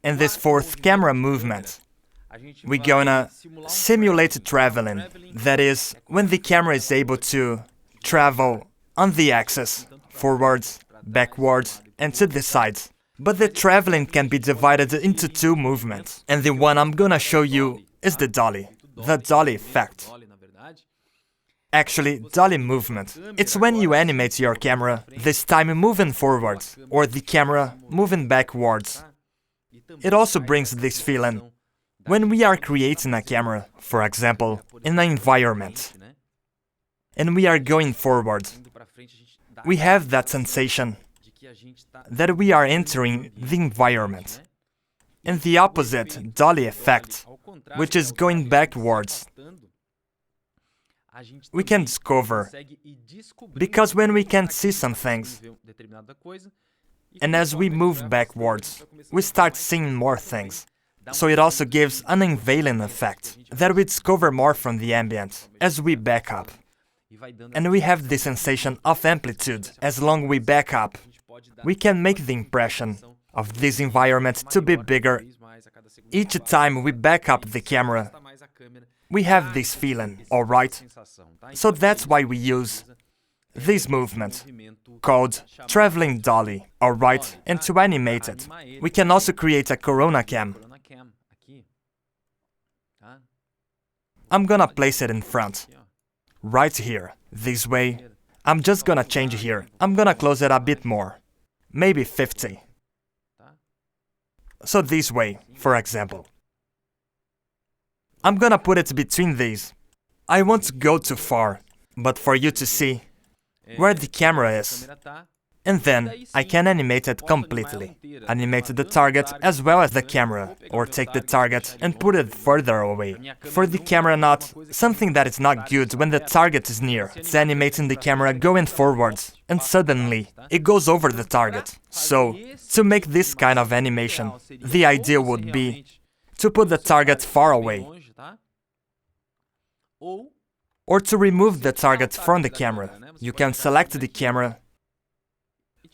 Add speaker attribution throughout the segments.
Speaker 1: In this fourth camera movement, we're gonna simulate traveling. That is, when the camera is able to travel on the axis, forwards, backwards, and to the sides. But the traveling can be divided into two movements. And the one I'm gonna show you is the dolly effect. Actually, dolly movement. It's when you animate your camera, this time moving forwards, or the camera moving backwards. It also brings this feeling when we are creating a camera, for example, in an environment, and we are going forward. We have that sensation that we are entering the environment. And the opposite, dolly effect, which is going backwards, we can discover, because when we can see some things, and as we move backwards, we start seeing more things. So it also gives an unveiling effect, that we discover more from the ambient as we back up. And we have the sensation of amplitude. As long as we back up, we can make the impression of this environment to be bigger. Each time we back up the camera, we have this feeling, alright? So that's why we use this movement, called Travelling Doly, alright? And to animate it, we can also create a Corona cam. I'm gonna place it in front, right here, this way. I'm just gonna change here. I'm gonna close it a bit more, maybe 50. So this way, for example. I'm gonna put it between these. I won't go too far, but for you to see where the camera is. And then I can animate it completely. Animate the target as well as the camera, or take the target and put it further away. For the camera not, something that is not good when the target is near. It's animating the camera going forwards, and suddenly it goes over the target. So, to make this kind of animation, the idea would be to put the target far away, or to remove the target from the camera. You can select the camera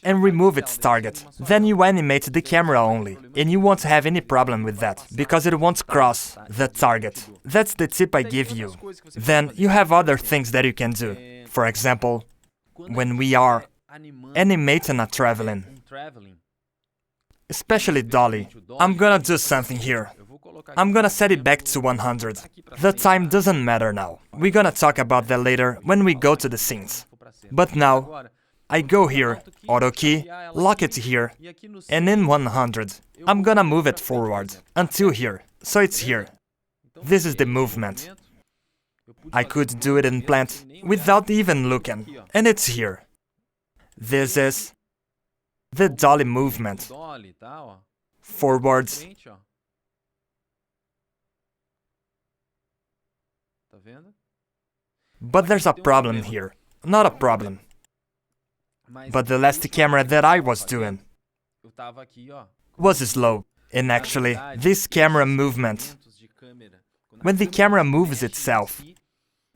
Speaker 1: and remove its target. Then you animate the camera only, and you won't have any problem with that, because it won't cross the target. That's the tip I give you. Then you have other things that you can do. For example, when we are animating a traveling, especially dolly, I'm gonna do something here. I'm gonna set it back to 100. The time doesn't matter now. We're gonna talk about that later when we go to the scenes. But now, I go here, auto key, lock it here, and in 100, I'm gonna move it forward, until here, so it's here. This is the movement. I could do it in plant, without even looking, and it's here. This is the dolly movement. Forwards. But there's a problem here. Not a problem. But the last camera that I was doing was slow. And actually, this camera movement, when the camera moves itself,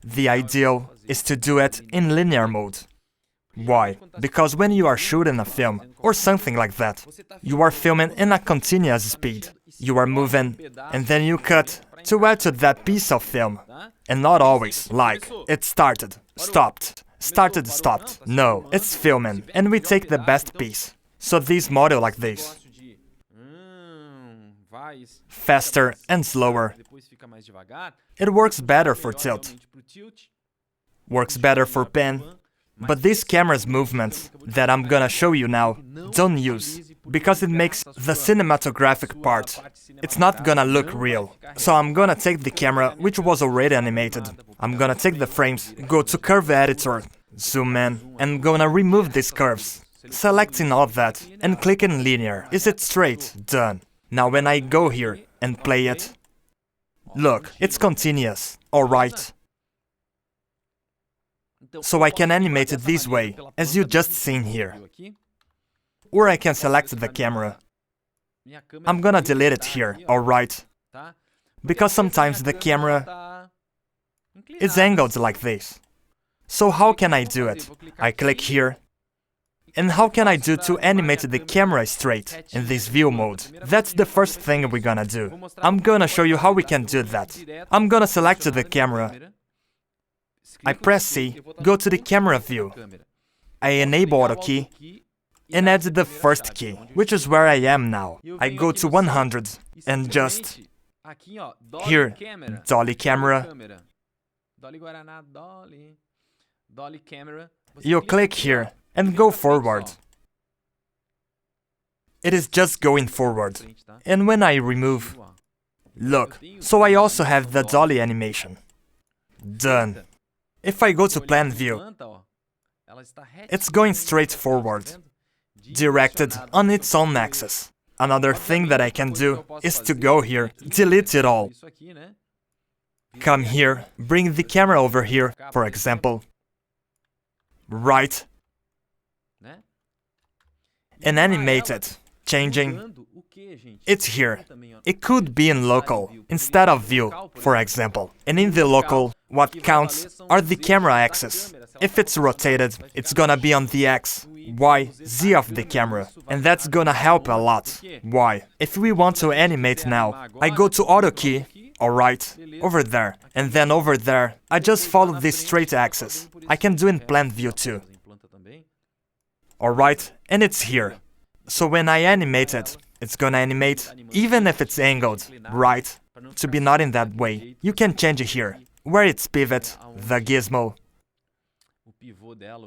Speaker 1: the ideal is to do it in linear mode. Why? Because when you are shooting a film, or something like that, you are filming in a continuous speed. You are moving, and then you cut to add to that piece of film. And not always, like, it started, stopped. Started, stopped. No, it's filming, and we take the best piece. So this model like this. Faster and slower. It works better for tilt. Works better for pen. But these camera's movements that I'm gonna show you now, don't use, because it makes the cinematographic part. It's not gonna look real. So I'm gonna take the camera, which was already animated. I'm gonna take the frames, go to curve editor, zoom in, and gonna remove these curves. Selecting all that, and clicking linear. Is it straight? Done. Now when I go here and play it, look, it's continuous, alright. So I can animate it this way, as you just seen here. Or I can select the camera. I'm gonna delete it here, alright. Because sometimes the camera is angled like this. So how can I do it? I click here, And how can I do to animate the camera straight in this view mode? That's the first thing we're gonna do. I'm gonna show you how we can do that. I'm gonna select the camera. I press C, go to the camera view. I enable auto key and add the first key, which is where I am now. I go to 100 and just here, Dolly camera. You click here and go forward. It is just going forward. And when I remove, look, so I also have the dolly animation. Done. If I go to plan view, it's going straight forward, directed on its own axis. Another thing that I can do is to go here, delete it all. Come here, bring the camera over here, for example. Right. And animate it, changing. It's here. It could be in local, instead of view, for example. And in the local, what counts are the camera axis. If it's rotated, it's gonna be on the X, Y, Z of the camera. And that's gonna help a lot. Why? If we want to animate now, I go to auto key, alright, over there. And then over there, I just follow this straight axis. I can do in plan view too. Alright, and it's here. So when I animate it, it's gonna animate, even if it's angled, right? To be not in that way. You can change it here. Where it's pivot, the gizmo,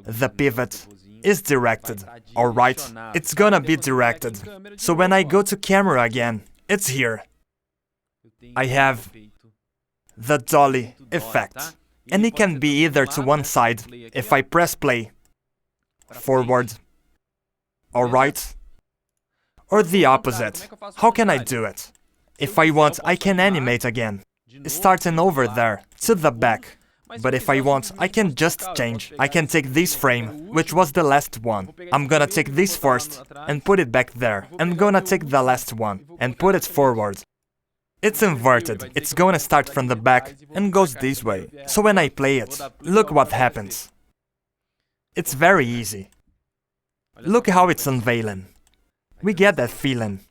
Speaker 1: the pivot is directed, alright? It's gonna be directed. So when I go to camera again, it's here. I have the dolly effect. And it can be either to one side, if I press play, forward, alright? Or the opposite. How can I do it? If I want, I can animate again, starting over there, to the back. But if I want, I can just change. I can take this frame, which was the last one. I'm gonna take this first, and put it back there. I'm gonna take the last one, and put it forward. It's inverted. It's gonna start from the back, and goes this way. So when I play it, look what happens. It's very easy. Look how it's unveiling. We get that feeling.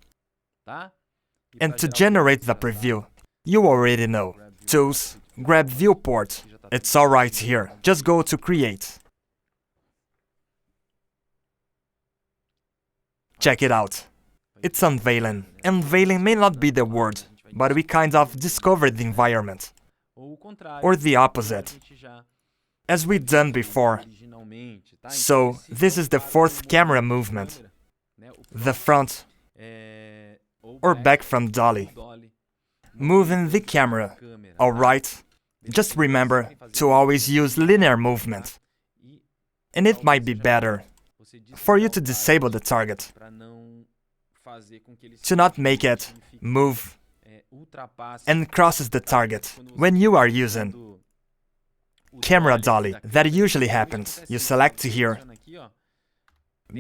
Speaker 1: And to generate the preview, you already know. Tools, grab viewport. It's all right here. Just go to create. Check it out. It's unveiling. Unveiling may not be the word, but we kind of discovered the environment. Or the opposite. As we done before. So, this is the fourth camera movement. The front or back from dolly. Moving the camera, alright? Just remember to always use linear movement. And it might be better for you to disable the target, to not make it move and crosses the target when you are using camera dolly. That usually happens. You select here,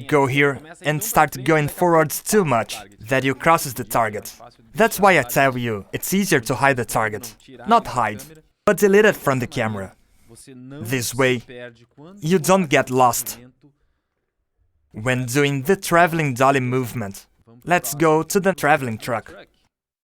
Speaker 1: go here and start going forwards too much, that you crosses the target. That's why I tell you, it's easier to hide the target. Not hide, but delete it from the camera. This way, you don't get lost when doing the traveling dolly movement. Let's go to the traveling truck.